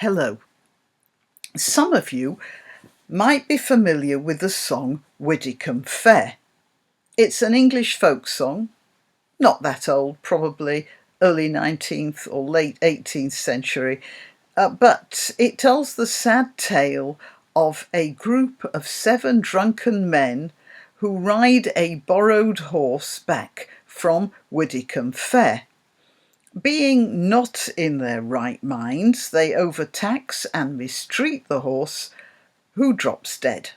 Hello. Some of you might be familiar with the song Widdicombe Fair. It's an English folk song, not that old, probably early 19th or late 18th century, but it tells the sad tale of a group of 7 drunken men who ride a borrowed horse back from Widdicombe Fair. Being not in their right minds, they overtax and mistreat the horse, who drops dead.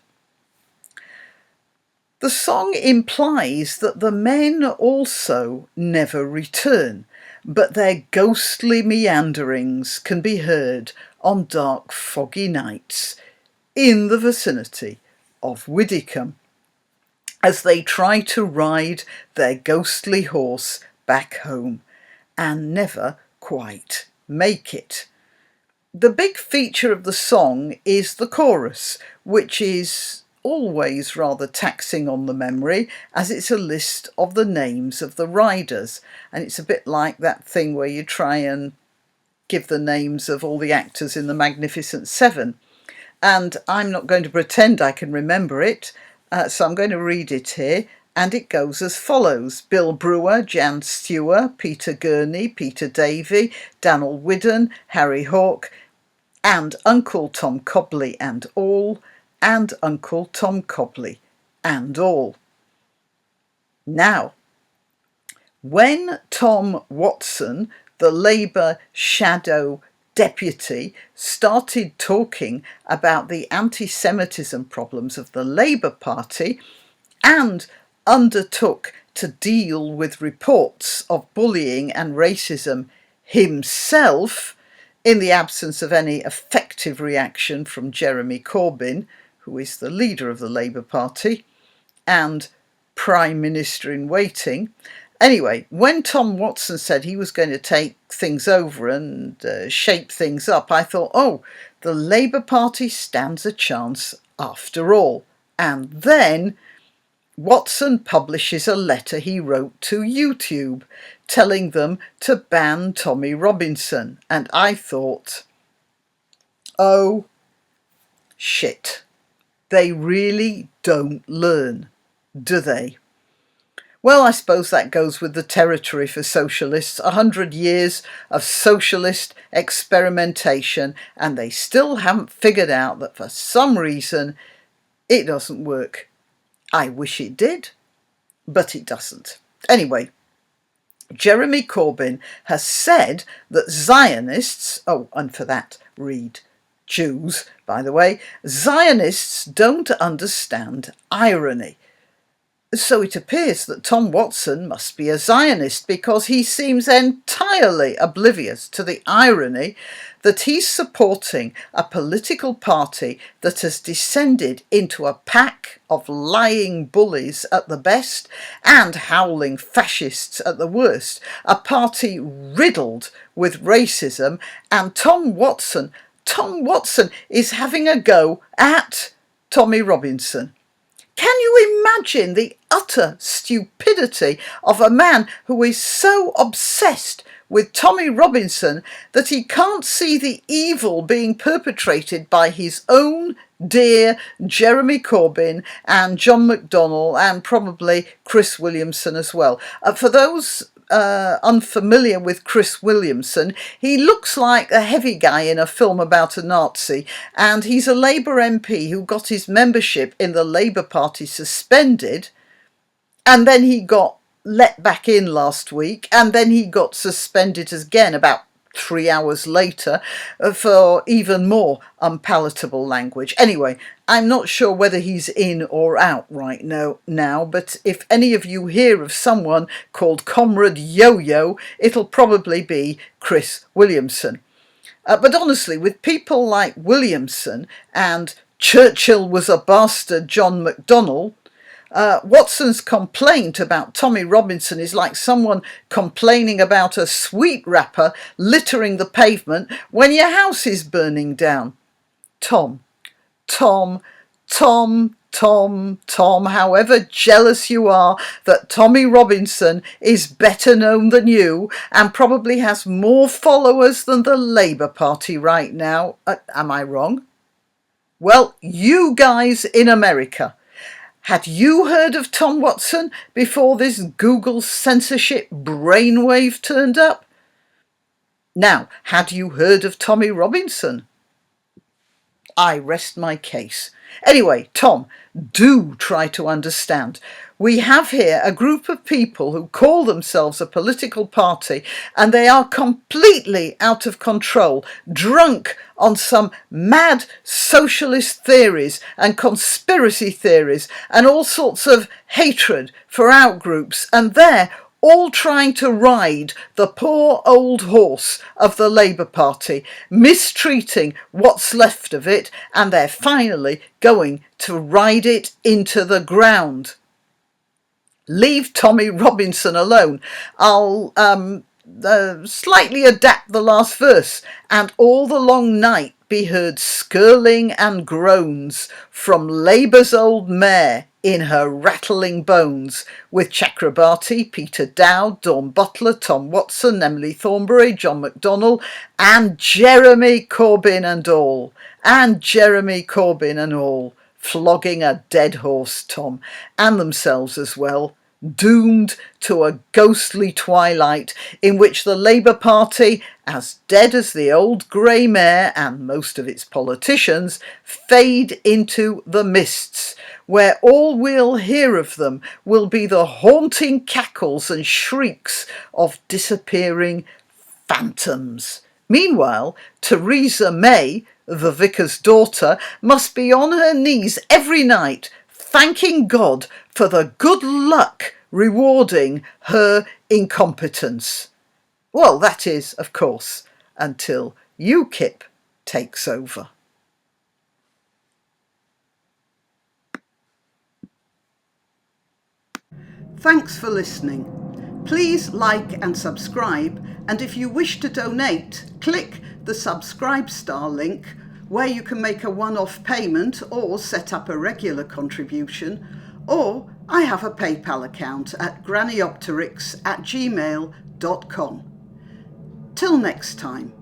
The song implies that the men also never return, but their ghostly meanderings can be heard on dark, foggy nights in the vicinity of Widdicombe, as they try to ride their ghostly horse back home and never quite make it. The big feature of the song is the chorus, which is always rather taxing on the memory, as it's a list of the names of the riders, and it's a bit like that thing where you try and give the names of all the actors in The Magnificent Seven. And I'm not going to pretend I can remember it, so I'm going to read it here. And it goes as follows: Bill Brewer, Jan Stewart, Peter Gurney, Peter Davey, Daniel Whiddon, Harry Hawke, and Uncle Tom Cobley and all, and Uncle Tom Cobley and all. Now, when Tom Watson, the Labour shadow deputy, started talking about the anti-Semitism problems of the Labour Party and undertook to deal with reports of bullying and racism himself, in the absence of any effective reaction from Jeremy Corbyn, who is the leader of the Labour Party and Prime Minister in waiting. Anyway, when Tom Watson said he was going to take things over and shape things up, I thought, oh, the Labour Party stands a chance after all. And then Watson publishes a letter he wrote to YouTube telling them to ban Tommy Robinson. And I thought, oh, shit. They really don't learn, do they? Well, I suppose that goes with the territory for socialists. 100 years of socialist experimentation, and they still haven't figured out that for some reason it doesn't work. I wish it did, but it doesn't. Anyway, Jeremy Corbyn has said that Zionists, oh, and for that, read Jews, by the way, Zionists don't understand irony. So it appears that Tom Watson must be a Zionist, because he seems entirely oblivious to the irony that he's supporting a political party that has descended into a pack of lying bullies at the best and howling fascists at the worst, a party riddled with racism, and Tom Watson is having a go at Tommy Robinson. Can you imagine the utter stupidity of a man who is so obsessed with Tommy Robinson that he can't see the evil being perpetrated by his own dear Jeremy Corbyn and John McDonnell and probably Chris Williamson as well? For those unfamiliar with Chris Williamson, he looks like a heavy guy in a film about a Nazi, and he's a Labour MP who got his membership in the Labour Party suspended, and then he got let back in last week, and then he got suspended again about 3 hours later for even more unpalatable language. Anyway, I'm not sure whether he's in or out right now, but if any of you hear of someone called Comrade Yo-Yo, it'll probably be Chris Williamson. But honestly, with people like Williamson and Churchill was a bastard John McDonnell, Watson's complaint about Tommy Robinson is like someone complaining about a sweet wrapper littering the pavement when your house is burning down. Tom, Tom, however jealous you are that Tommy Robinson is better known than you and probably has more followers than the Labour Party right now. Am I wrong? Well, you guys in America, had you heard of Tom Watson before this Google censorship brainwave turned up? Now, had you heard of Tommy Robinson? I rest my case. Anyway, Tom, do try to understand. We have here a group of people who call themselves a political party and they are completely out of control, drunk on some mad socialist theories and conspiracy theories and all sorts of hatred for outgroups, and they're all trying to ride the poor old horse of the Labour Party, mistreating what's left of it, and they're finally going to ride it into the ground. Leave Tommy Robinson alone. I'll slightly adapt the last verse. And all the long night be heard skirling and groans from Labour's old mare in her rattling bones, with Chakrabarti, Peter Dowd, Dawn Butler, Tom Watson, Emily Thornberry, John McDonnell, and Jeremy Corbyn and all. Flogging a dead horse, Tom, and themselves as well, doomed to a ghostly twilight in which the Labour Party, as dead as the old grey mare and most of its politicians, fade into the mists, where all we'll hear of them will be the haunting cackles and shrieks of disappearing phantoms. Meanwhile, Theresa May, the vicar's daughter, must be on her knees every night, thanking God for the good luck rewarding her incompetence. Well, that is, of course, until UKIP takes over. Thanks for listening. Please like and subscribe, and if you wish to donate, click the subscribe star link where you can make a one-off payment or set up a regular contribution, or I have a PayPal account at grannyopteryx@gmail.com. Till next time.